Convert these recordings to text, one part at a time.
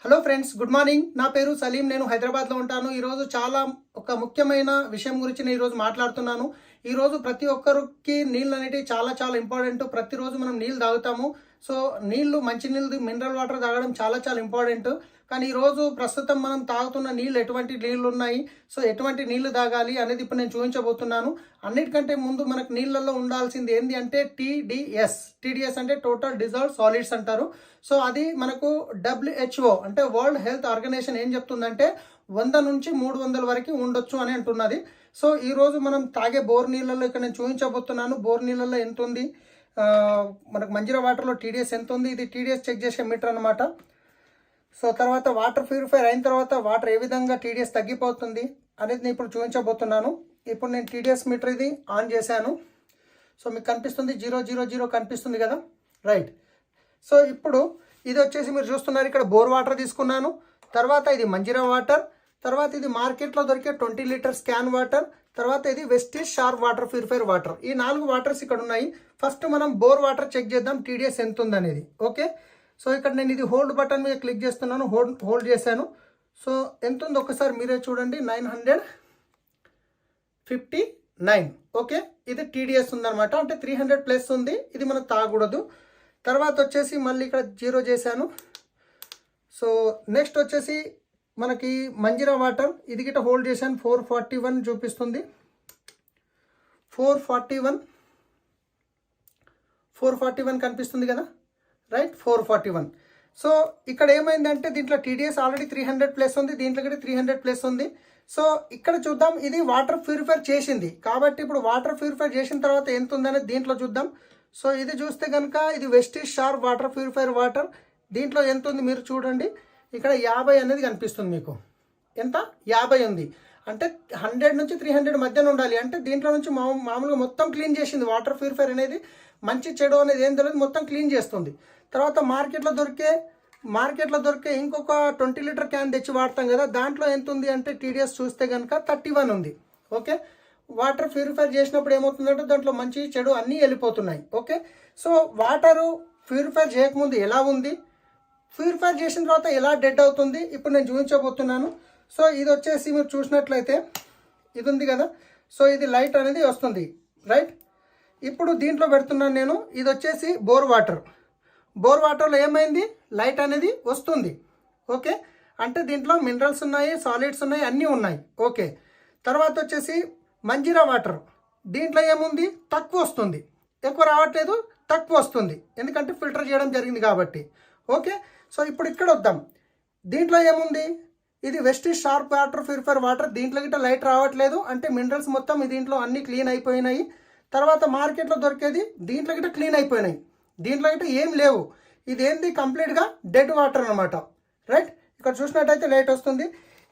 Hello friends, good morning. నా పేరు సలీం. నేను హైదరాబాద్లో ఉంటాను. ఈరోజు చాలా ఒక ముఖ్యమైన విషయం గురించి నేను ఈరోజు మాట్లాడుతున్నాను. ఈరోజు ప్రతి ఒక్కరికి నీళ్ళు అనేవి చాలా చాలా ఇంపార్టెంట్. ప్రతిరోజు మనం నీళ్ళు తాగుతాము. సో నీళ్ళు, మంచి నీళ్ళు, మినరల్ వాటర్ తాగడం చాలా చాలా ఇంపార్టెంట్. కానీ ఈరోజు ప్రస్తుతం మనం తాగుతున్న నీళ్ళు ఎటువంటి నీళ్ళు ఉన్నాయి, సో ఎటువంటి నీళ్లు తాగాలి అనేది ఇప్పుడు నేను చూపించబోతున్నాను. అన్నిటికంటే ముందు మనకు నీళ్ళల్లో ఉండాల్సింది ఏంటి అంటే టీడీఎస్ అంటే టోటల్ డిజాల్వ్డ్ సాలిడ్స్ అంటారు. సో అది మనకు WHO అంటే వరల్డ్ హెల్త్ ఆర్గనైజేషన్ ఏం చెప్తుందంటే 100 నుంచి 300 వరకు ఉండొచ్చు అని అంటున్నది. సో ఈరోజు మనం తాగే బోర్ నీళ్ళల్లో ఇక్కడ నేను చూపించబోతున్నాను. బోర్ నీళ్ళల్లో ఎంత ఉంది, మనకు మంజీరా వాటర్లో టీడీఎస్ ఎంత ఉంది, ఇది టీడీఎస్ చెక్ చేసే మీటర్ అనమాట. సో తర్వాత వాటర్ ప్యూరిఫైర్ అయిన తర్వాత వాటర్ ఏ విధంగా టీడీఎస్ తగ్గిపోతుంది అనేది నేను ఇప్పుడు చూపించబోతున్నాను. ఇప్పుడు నేను టీడీఎస్ మీటర్ ఇది ఆన్ చేశాను. సో మీకు కనిపిస్తుంది 000 కనిపిస్తుంది కదా, రైట్. సో ఇప్పుడు ఇది వచ్చేసి మీరు చూస్తున్నారు, ఇక్కడ బోర్ వాటర్ తీసుకున్నాను. తర్వాత ఇది మంజీరా వాటర్, తర్వాత ఇది మార్కెట్లో దొరికే 20 లీటర్స్ క్యాన్ వాటర్, తర్వాత ఇది Vestige sharp water purifier water. ఈ 4 వాటర్స్ ఇక్కడ ఉన్నాయి. ఫస్ట్ మనం బోర్ వాటర్ చెక్ చేద్దాం టీడీఎస్ ఎంత ఉందనేది. ఓకే, సో ఇక్కడ నేను ఇది హోల్డ్ బటన్ మీద క్లిక్ చేస్తున్నాను, హోల్డ్ చేశాను. సో ఎంత ఉంది ఒకసారి మీరే చూడండి, 959. ఓకే, ఇది టీడీఎస్ ఉందన్నమాట, అంటే 300 ప్లస్ ఉంది. ఇది మనం తాగకూడదు. తర్వాత వచ్చేసి మళ్ళీ ఇక్కడ 0 చేశాను. సో నెక్స్ట్ వచ్చేసి మనకి మంజీరా వాటర్, ఇది గిట్ట హోల్డ్ చేశాను, 441 చూపిస్తుంది. 441 కనిపిస్తుంది కదా, రైట్, 441. సో ఇక్కడ ఏమైందంటే దీంట్లో టీడీఎస్ ఆల్రెడీ 300 ప్లస్ ఉంది, దీంట్లో కూడా 300 ప్లస్ ఉంది. సో ఇక్కడ చూద్దాం, ఇది వాటర్ ప్యూరిఫైర్ చేసింది కాబట్టి ఇప్పుడు వాటర్ ప్యూరిఫైర్ చేసిన తర్వాత ఎంత ఉందనేది దీంట్లో చూద్దాం. సో ఇది చూస్తే కనుక ఇది Vestige sharp water purifier water, దీంట్లో ఎంత ఉంది మీరు చూడండి, ఇక్కడ 50 అనేది కనిపిస్తుంది మీకు. ఎంత? 50 ఉంది. అంటే 100 నుంచి 300 మధ్యన ఉండాలి. అంటే దీంట్లో నుంచి మామూలుగా మొత్తం క్లీన్ చేసింది. వాటర్ ప్యూరిఫైర్ అనేది మంచి చెడు అనేది ఏం తెలియదు, మొత్తం క్లీన్ చేస్తుంది. తర్వాత మార్కెట్లో దొరికే ఇంకొక 20 లీటర్ క్యాన్ తెచ్చి వాడతాం కదా, దాంట్లో ఎంత ఉంది అంటే టీడీఎస్ చూస్తే కనుక 31 ఉంది. ఓకే, వాటర్ ప్యూరిఫైర్ చేసినప్పుడు ఏమవుతుందంటే దాంట్లో మంచి చెడు అన్నీ వెళ్ళిపోతున్నాయి. ఓకే, సో వాటరు ప్యూరిఫైర్ చేయకముందు ఎలా ఉంది, ప్యూరిఫైర్ చేసిన తర్వాత ఎలా డెడ్ అవుతుంది ఇప్పుడు నేను చూపించబోతున్నాను. సో ఇది వచ్చేసి మీరు చూసినట్లయితే ఇది ఉంది కదా, సో ఇది లైట్ అనేది వస్తుంది, రైట్. ఇప్పుడు దీంట్లో పెడుతున్నాను నేను, ఇది వచ్చేసి బోర్ వాటర్లో ఏమైంది, లైట్ అనేది వస్తుంది. ఓకే, అంటే దీంట్లో మినరల్స్ ఉన్నాయి, సాలిడ్స్ ఉన్నాయి, అన్నీ ఉన్నాయి. ఓకే, తర్వాత వచ్చేసి మంజీరా వాటర్, దీంట్లో ఏముంది, తక్కువ వస్తుంది, ఎక్కువ రావట్లేదు, తక్కువ వస్తుంది, ఎందుకంటే ఫిల్టర్ చేయడం జరిగింది కాబట్టి. ఓకే, సో ఇప్పుడు ఇక్కడ వద్దాం, దీంట్లో ఏముంది, ఇది Vestige sharp water purifier water, దీంట్లో గిట్ట లైట్ రావట్లేదు, అంటే మినరల్స్ మొత్తం దీంట్లో అన్నీ క్లీన్ అయిపోయినాయి. తర్వాత మార్కెట్లో దొరికేది దీంట్లో గిట్ట క్లీన్ అయిపోయినాయి, దీంట్లో గిట్ట ఏం లేవు. ఇది ఏంది, కంప్లీట్గా డెడ్ వాటర్ అనమాట, రైట్. ఇక్కడ చూసినట్టయితే లైట్ వస్తుంది.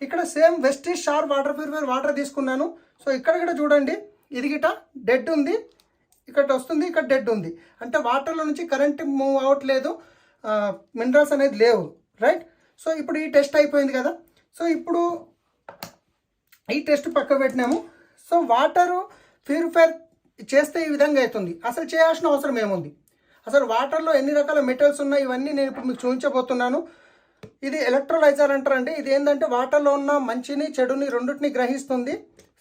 ఇక్కడ same Vestige sharp water purifier water తీసుకున్నాను. సో ఇక్కడ కూడా చూడండి, ఇది గిట్ట డెడ్ ఉంది, ఇక్కడ వస్తుంది, ఇక్కడ డెడ్ ఉంది, అంటే వాటర్లో నుంచి కరెంట్ మూవ్ అవ్వట్లేదు, మినరల్స్ అనేది లేవు, రైట్. సో ఇప్పుడు ఈ టెస్ట్ అయిపోయింది కదా. సో ఇప్పుడు ఈ టెస్ట్ పక్క పెట్టినాము. సో వాటరు ప్యూరిఫైర్ చేస్తే ఈ విధంగా అవుతుంది. అసలు చేయాల్సిన అవసరం ఏముంది, అసలు వాటర్లో ఎన్ని రకాల మెటల్స్ ఉన్నాయి, ఇవన్నీ నేను ఇప్పుడు మీకు చూపించబోతున్నాను. ఇది ఎలక్ట్రోలైజర్ అంటారండి. ఇది ఏంటంటే వాటర్లో ఉన్న మంచిని చెడుని రెండింటిని గ్రహిస్తుంది.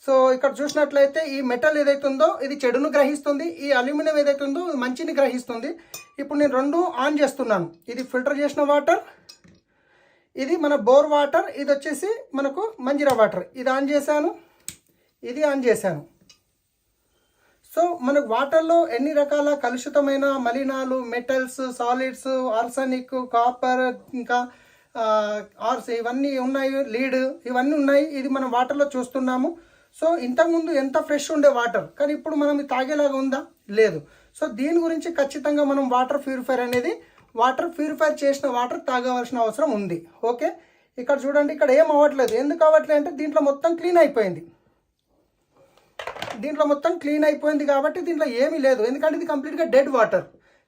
సో ఇక్కడ చూసినట్లయితే ఈ మెటల్ ఏదైతుందో ఇది చెడును గ్రహిస్తుంది, ఈ అల్యూమినియం ఏదైతుందో ఇది మంచిని గ్రహిస్తుంది. ఇప్పుడు నేను 2 ఆన్ చేస్తున్నాను. ఇది ఫిల్టర్ చేసిన వాటర్, ఇది మన బోర్ వాటర్, ఇది వచ్చేసి మనకు మంజీరా వాటర్. ఇది ఆన్ చేశాను, ఇది ఆన్ చేశాను. సో మనకు వాటర్లో ఎన్ని రకాల కలుషితమైన మలినాలు, మెటల్స్, సాలిడ్స్, ఆర్సనిక్, కాపర్, ఇంకా ఇవన్నీ ఉన్నాయి, లీడ్, ఇవన్నీ ఉన్నాయి. ఇది మనం వాటర్లో చూస్తున్నాము. సో ఇంతకుముందు ఎంత ఫ్రెష్ ఉండే వాటర్, కానీ ఇప్పుడు మనం తాగేలాగా ఉందా, లేదు. సో దీని గురించి ఖచ్చితంగా మనం వాటర్ ప్యూరిఫైర్ చేసిన వాటర్ తాగవలసిన అవసరం ఉంది. ఓకే, ఇక్కడ చూడండి, ఇక్కడ ఏం అవ్వట్లేదు. ఎందుకు అవ్వట్లేదు అంటే దీంట్లో మొత్తం క్లీన్ అయిపోయింది, కాబట్టి దీంట్లో ఏమీ లేదు, ఎందుకంటే ఇది కంప్లీట్గా డెడ్ వాటర్.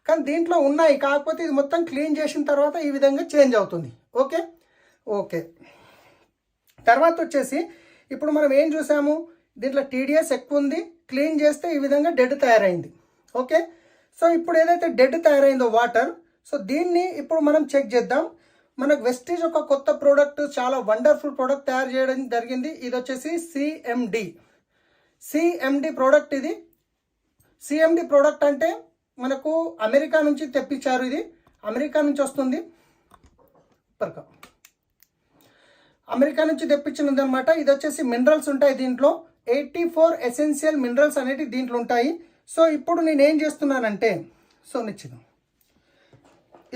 కానీ దీంట్లో ఉన్నాయి, కాకపోతే ఇది మొత్తం క్లీన్ చేసిన తర్వాత ఈ విధంగా చేంజ్ అవుతుంది. ఓకే, తర్వాత వచ్చేసి ఇప్పుడు మనం ఏం చూసాము, దీంట్లో టీడీఎస్ ఎక్కువ ఉంది, క్లీన్ చేస్తే ఈ విధంగా డెడ్ తయారైంది. ఓకే, సో ఇప్పుడు ఏదైతే డెడ్ తయారైందో వాటర్, సో దీన్ని ఇప్పుడు మనం చెక్ చేద్దాం. మనకు వెస్టీజ్ ఒక కొత్త ప్రోడక్ట్, చాలా వండర్ఫుల్ ప్రోడక్ట్ తయారు చేయడం జరిగింది. ఇది వచ్చేసి సిఎండి ప్రోడక్ట్. ఇది సిఎండి ప్రోడక్ట్ అంటే మనకు అమెరికా నుంచి తెప్పించారు. ఇది అమెరికా నుంచి వస్తుంది, అమెరికా నుంచి తెప్పించినది అనమాట. ఇది వచ్చేసి మినరల్స్ ఉంటాయి దీంట్లో, 84 ఎసెన్షియల్ మినరల్స్ అనేవి దీంట్లో ఉంటాయి. సో ఇప్పుడు నేను ఏం చేస్తున్నానంటే,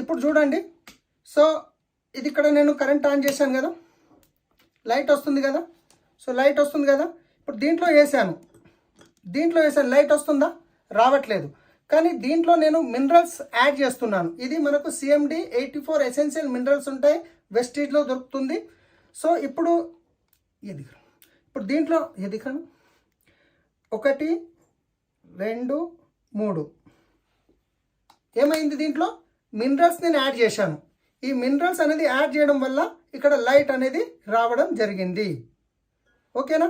ఇప్పుడు చూడండి. సో ఇది ఇక్కడ నేను కరెంట్ ఆన్ చేశాను కదా, లైట్ వస్తుంది కదా. సో లైట్ వస్తుంది కదా, ఇప్పుడు దీంట్లో వేసాను, లైట్ వస్తుందా? రావట్లేదు. కానీ దీంట్లో నేను మినరల్స్ యాడ్ చేస్తున్నాను. ఇది మనకు సిఎండి 84 ఎసెన్షియల్ మినరల్స్ ఉంటాయి, వెస్టీజ్లో దొరుకుతుంది. సో ఇప్పుడు దీంట్లో 1 2 3 ఏమైంది, దీంట్లో మినరల్స్ నేను యాడ్ చేశాను. ఈ మినరల్స్ అనేది యాడ్ చేయడం వల్ల ఇక్కడ లైట్ అనేది రావడం జరిగింది. ఓకేనా?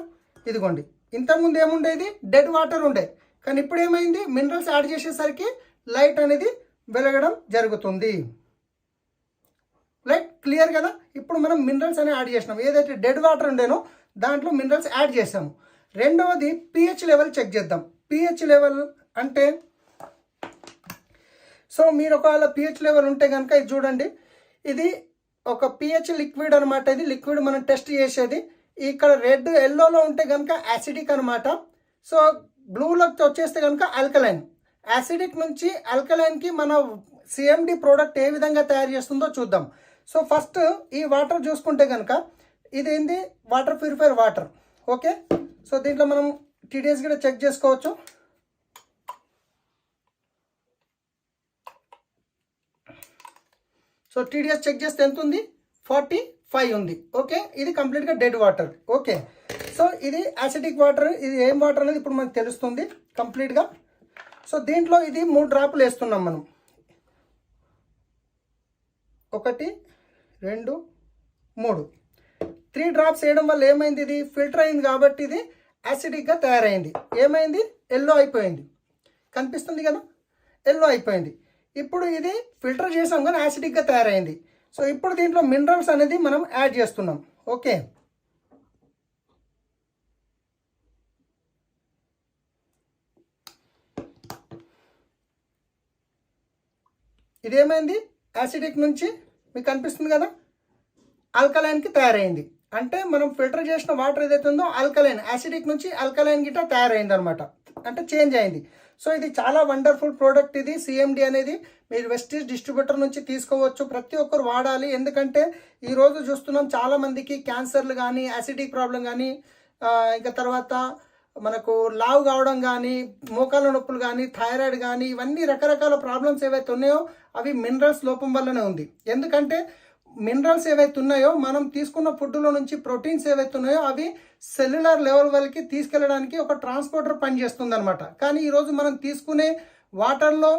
ఇదిగోండి, ఇంతకుముందు ఏముండేది, డెడ్ వాటర్ ఉండే, కానీ ఇప్పుడు ఏమైంది, మినరల్స్ యాడ్ చేసేసరికి లైట్ అనేది వెలగడం జరుగుతుంది. లైట్ క్లియర్ కదా. ఇప్పుడు మనం మినరల్స్ అనేవి యాడ్ చేసినాం. ఏదైతే డెడ్ వాటర్ ఉండేనో దాంట్లో మినరల్స్ యాడ్ చేసాము. రెండవది pH లెవెల్ చెక్ చేద్దాం. pH లెవెల్ అంటే, సో మీరు ఒకవేళ pH లెవెల్ ఉంటే కనుక ఇది చూడండి, ఇది ఒక pH లిక్విడ్ అనమాట. ఇది లిక్విడ్ మనం టెస్ట్ చేసేది. ఇక్కడ రెడ్ ఎల్లోలో ఉంటే కనుక యాసిడిక్ అనమాట. సో బ్లూలోకి వచ్చేస్తే కనుక ఆల్కలైన్. యాసిడిక్ నుంచి ఆల్కలైన్కి మన సిఎండి ప్రోడక్ట్ ఏ విధంగా తయారు చేస్తుందో చూద్దాం. సో ఫస్ట్ ఈ వాటర్ చూసుకుంటే కనుక ఇదేంది, water purifier water. Okay, so దీంట్లో మనం టీడీఎస్ కూడా చెక్ చేసుకోవచ్చు. సో టీడీఎస్ చెక్ చేస్తే ఎంత ఉంది, 45 ఉంది. ఓకే, ఇది కంప్లీట్గా డెడ్ వాటర్. ఓకే, సో ఇది యాసిడిక్ వాటర్. ఇది ఏం వాటర్ అనేది ఇప్పుడు మనకు తెలుస్తుంది కంప్లీట్గా. సో దీంట్లో ఇది 3 డ్రాపులు వేస్తున్నాం మనం. 1 2 3 3 డ్రాప్స్ వేయడం వల్ల ఏమైంది, ఇది ఫిల్టర్ అయింది కాబట్టి ఇది యాసిడిక్గా తయారైంది. ఏమైంది, ఎల్లో అయిపోయింది. కనిపిస్తుంది కదా, ఎల్లో అయిపోయింది. ఇప్పుడు ఇది ఫిల్టర్ చేసాం కానీ యాసిడిక్గా తయారైంది. సో ఇప్పుడు దీంట్లో మినరల్స్ అనేది మనం యాడ్ చేస్తున్నాం. ఓకే, ఇదేమైంది, యాసిడిక్ నుంచి మీకు కనిపిస్తుంది కదా ఆల్కలైన్కి తయారైంది. అంటే మనం ఫిల్టర్ చేసిన వాటర్ ఏదైతే ఉందో ఆల్కలైన్, యాసిడిక్ నుంచి ఆల్కలైన్ గిట్ట తయారైంది అనమాట, అంటే చేంజ్ అయింది. సో ఇది చాలా వండర్ఫుల్ ప్రోడక్ట్. ఇది సిఎండి అనేది మీరు వెస్టీజ్ డిస్ట్రిబ్యూటర్ నుంచి తీసుకోవచ్చు. ప్రతి ఒక్కరు వాడాలి. ఎందుకంటే ఈరోజు చూస్తున్నాం చాలామందికి క్యాన్సర్లు కానీ, యాసిడిక్ ప్రాబ్లం కానీ, ఇంకా తర్వాత మనకు లావు కావడం కానీ, మోకాళ్ళ నొప్పులు కానీ, థైరాయిడ్ కానీ, ఇవన్నీ రకరకాల ప్రాబ్లమ్స్ ఏవైతే ఉన్నాయో అవి మినరల్స్ లోపం వల్లనే ఉంది. ఎందుకంటే మినరల్స్ ఏవైతే ఉన్నాయో మనం తీసుకున్న ఫుడ్లో నుంచి ప్రోటీన్స్ ఏవైతే ఉన్నాయో అవి సెల్యులర్ లెవెల్ వరకు తీసుకెళ్ళడానికి ఒక ట్రాన్స్పోర్టర్ పనిచేస్తుంది అనమాట. కానీ ఈరోజు మనం తీసుకునే వాటర్లో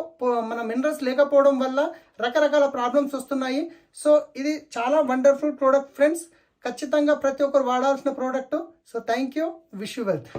మన మినరల్స్ లేకపోవడం వల్ల రకరకాల ప్రాబ్లమ్స్ వస్తున్నాయి. సో ఇది చాలా వండర్ఫుల్ ప్రోడక్ట్ ఫ్రెండ్స్. ఖచ్చితంగా ప్రతి ఒక్కరు వాడాల్సిన product. So thank you, wish you wealth.